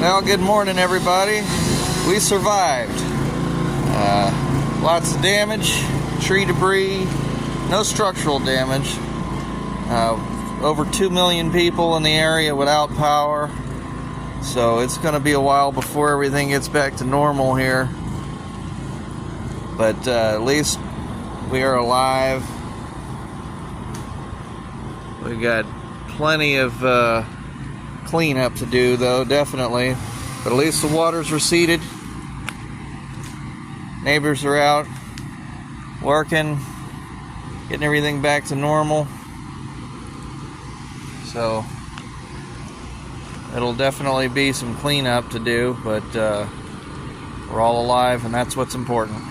Well, good morning, everybody. We survived. Lots of damage, tree debris, no structural damage. Over 2 million people in the area without power. So it's going to be a while before everything gets back to normal here. But at least we are alive. We got plenty of cleanup to do, though, definitely. But at least the water's receded. Neighbors are out working, getting everything back to normal. So it'll definitely be some cleanup to do, but we're all alive, and that's what's important.